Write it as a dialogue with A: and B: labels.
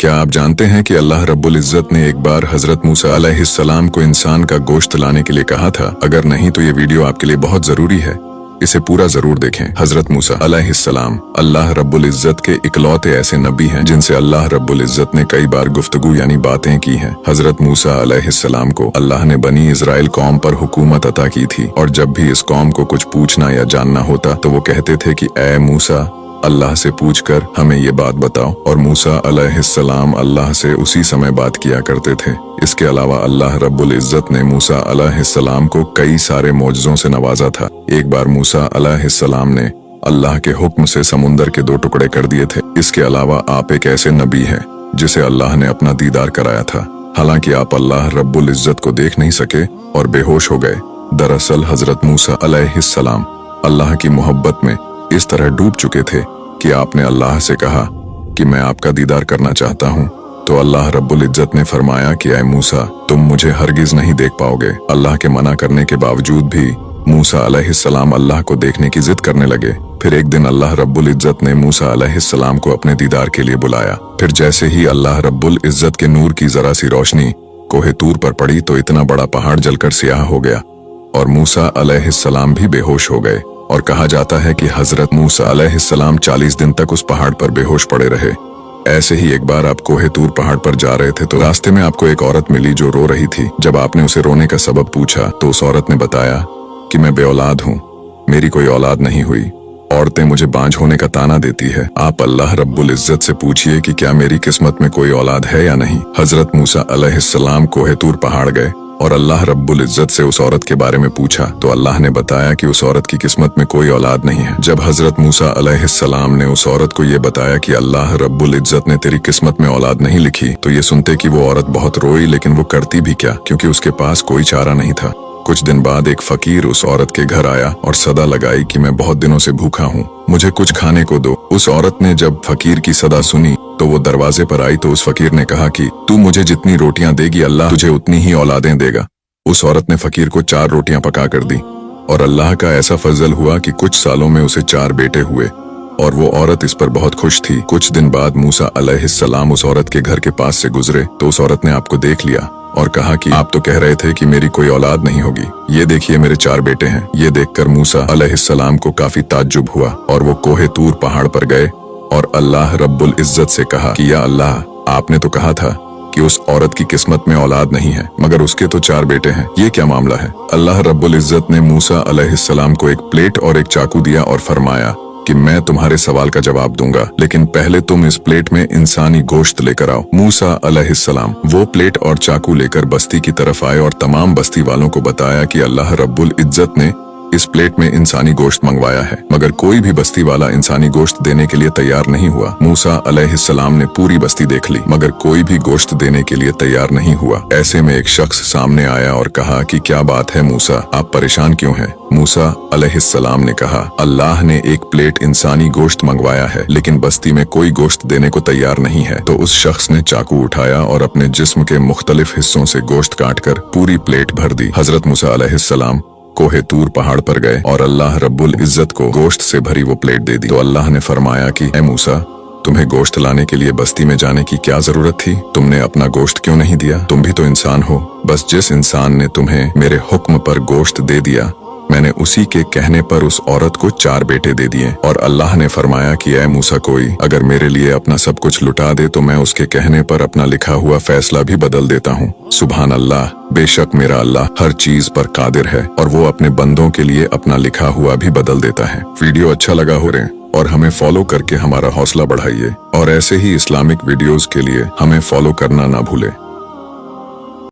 A: क्या आप जानते हैं कि अल्लाह रब्बुल इज़्ज़त ने एक बार हजरत मूसा अलैहिस्सलाम को इंसान का गोश्त लाने के लिए कहा था? अगर नहीं तो ये वीडियो आपके लिए बहुत जरूरी है, इसे पूरा जरूर देखें। हजरत मूसा अलैहिस्सलाम अल्लाह रब्बुल इज़्ज़त के इकलौते ऐसे नबी हैं जिनसे अल्लाह रब्बुल इज़्ज़त ने कई बार गुफ्तगू यानी बातें की हैं। हजरत मूसा अलैहिस्सलाम को अल्लाह ने बनी इज़राइल कौम पर हुकूमत अता की थी और जब भी इस कौम को कुछ पूछना या जानना होता तो वो कहते थे कि ऐ मूसा, अल्लाह से पूछकर हमें ये बात बताओ, और मूसा अलैहिस्सलाम अल्लाह से उसी समय बात किया करते थे। इसके अलावा अल्लाह रब्बुल इज़्ज़त ने मूसा अलैहिस्सलाम को कई सारे मौजज़ों से नवाजा था। एक बार मूसा अलैहिस्सलाम ने अल्लाह के हुक्म से समुंदर के 2 टुकड़े कर दिए थे। इसके अलावा आप एक ऐसे नबी हैं जिसे अल्लाह ने अपना दीदार कराया था, हालांकि आप अल्लाह रब्बुल इज़्ज़त को देख नहीं सके और बेहोश हो गए। दरअसल हजरत मूसा अलैहिस्सलाम अल्लाह की मोहब्बत में इस तरह डूब चुके थे कि आपने अल्लाह से कहा कि मैं आपका दीदार करना चाहता हूँ, तो अल्लाह रब्बुल इज़्ज़त ने फरमाया कि ऐ मूसा, तुम मुझे हरगिज नहीं देख पाओगे। अल्लाह के मना करने के बावजूद भी मूसा अलैहिस्सलाम अल्लाह को देखने की जिद करने लगे। फिर एक दिन अल्लाह रब्बुल इज़्ज़त ने मूसा अलैहिस्सलाम को अपने दीदार के लिए बुलाया। फिर जैसे ही अल्लाह रब्बुल इज़्ज़त के नूर की जरा सी रोशनी कोहे तूर पर पड़ी तो इतना बड़ा पहाड़ जलकर सियाह हो गया और मूसा अलैहिस्सलाम भी बेहोश हो गए। और कहा जाता है कि हजरत मूसा अलैहिस्सलाम 40 दिन तक उस पहाड़ पर बेहोश पड़े रहे। ऐसे ही एक बार आप कोहे तूर पहाड़ पर जा रहे थे तो रास्ते में आपको एक औरत मिली जो रो रही थी। जब आपने उसे रोने का सबब पूछा तो उस औरत ने बताया कि मैं बेऔलाद हूँ, मेरी कोई औलाद नहीं हुई, औरतें मुझे बांझ होने का ताना देती है। आप अल्लाह रब्बुल इज़्ज़त से पूछिए कि क्या मेरी किस्मत में कोई औलाद है या नहीं। हजरत मूसा अलैहिस्सलाम कोहे तूर पहाड़ गए और अल्लाह रब्बुल इज़्ज़त से उस औरत के बारे में पूछा तो अल्लाह ने बताया कि उस औरत की किस्मत में कोई औलाद नहीं है। जब हजरत मूसा अलैहिस्सलाम ने उस औरत को ये बताया कि अल्लाह रब्बुल इज़्ज़त ने तेरी किस्मत में औलाद नहीं लिखी, तो ये सुनते कि वो औरत बहुत रोई, लेकिन वो करती भी क्या, क्योंकि उसके पास कोई चारा नहीं था। कुछ दिन बाद एक फकीर उस औरत के घर आया और सदा लगाई कि मैं बहुत दिनों से भूखा हूँ, मुझे कुछ खाने को दो। उस औरत ने जब फकीर की सदा सुनी तो वो दरवाजे पर आई तो उस फकीर ने कहा कि तू मुझे जितनी रोटियां देगी अल्लाह तुझे उतनी ही औलादें देगा। उस औरत ने फकीर को 4 रोटियां पका कर दी और अल्लाह का ऐसा फजल हुआ कि कुछ सालों में उसे 4 बेटे हुए और वो औरत इस पर बहुत खुश थी। कुछ दिन बाद मूसा अलैहिस्सलाम उस औरत के घर के पास से गुजरे तो उस औरत ने आपको देख लिया और कहा कि आप तो कह रहे थे कि मेरी कोई औलाद नहीं होगी, ये देखिए मेरे 4 बेटे हैं। ये देखकर मूसा अलैहिस्सलाम को काफी ताज्जुब हुआ और वो कोहे तूर पहाड़ पर गए और अल्लाह रब्बुल इज़्ज़त से कहा कि या अल्लाह, आपने तो कहा था कि उस औरत की किस्मत में औलाद नहीं है, मगर उसके तो 4 बेटे हैं, ये क्या मामला है। अल्लाह रब्बुल इज़्ज़त ने मूसा अलैहिस्सलाम को एक प्लेट और एक चाकू दिया और फरमाया कि मैं तुम्हारे सवाल का जवाब दूंगा, लेकिन पहले तुम इस प्लेट में इंसानी गोश्त लेकर आओ। मूसा अलैहिस्सलाम वो प्लेट और चाकू लेकर बस्ती की तरफ आए और तमाम बस्ती वालों को बताया कि अल्लाह रब्बुल इज़्ज़त ने इस प्लेट में इंसानी गोश्त मंगवाया है, मगर कोई भी बस्ती वाला इंसानी गोश्त देने के लिए तैयार नहीं हुआ। मूसा अलैहिस्सलाम ने पूरी बस्ती देख ली मगर कोई भी गोश्त देने के लिए तैयार नहीं हुआ। ऐसे में एक शख्स सामने आया और कहा कि क्या बात है मूसा, आप परेशान क्यों हैं? मूसा अलैहिस्सलाम ने कहा, अल्लाह ने एक प्लेट इंसानी गोश्त मंगवाया है लेकिन बस्ती में कोई गोश्त देने को तैयार नहीं है। तो उस शख्स ने चाकू उठाया और अपने जिस्म के मुख्तलिफ हिस्सों से गोश्त काटकर पूरी प्लेट भर दी। हजरत मूसा अलैहिस्सलाम कोहे तूर पहाड़ पर गए और अल्लाह रब्बुल इज़्ज़त को गोश्त से भरी वो प्लेट दे दी। तो अल्लाह ने फरमाया कि ऐ मूसा, तुम्हें गोश्त लाने के लिए बस्ती में जाने की क्या जरूरत थी? तुमने अपना गोश्त क्यों नहीं दिया? तुम भी तो इंसान हो। बस जिस इंसान ने तुम्हें मेरे हुक्म पर गोश्त दे दिया, मैंने उसी के कहने पर उस औरत को 4 बेटे दे दिए। और अल्लाह ने फरमाया कि ऐ मूसा, कोई अगर मेरे लिए अपना सब कुछ लुटा दे तो मैं उसके कहने पर अपना लिखा हुआ फैसला भी बदल देता हूँ। सुभान अल्लाह, बेशक मेरा अल्लाह हर चीज पर कादिर है और वो अपने बंदों के लिए अपना लिखा हुआ भी बदल देता है। वीडियो अच्छा लगा हो रहे और हमें फॉलो करके हमारा हौसला बढ़ाइए और ऐसे ही इस्लामिक वीडियोस के लिए हमें फॉलो करना ना भूले।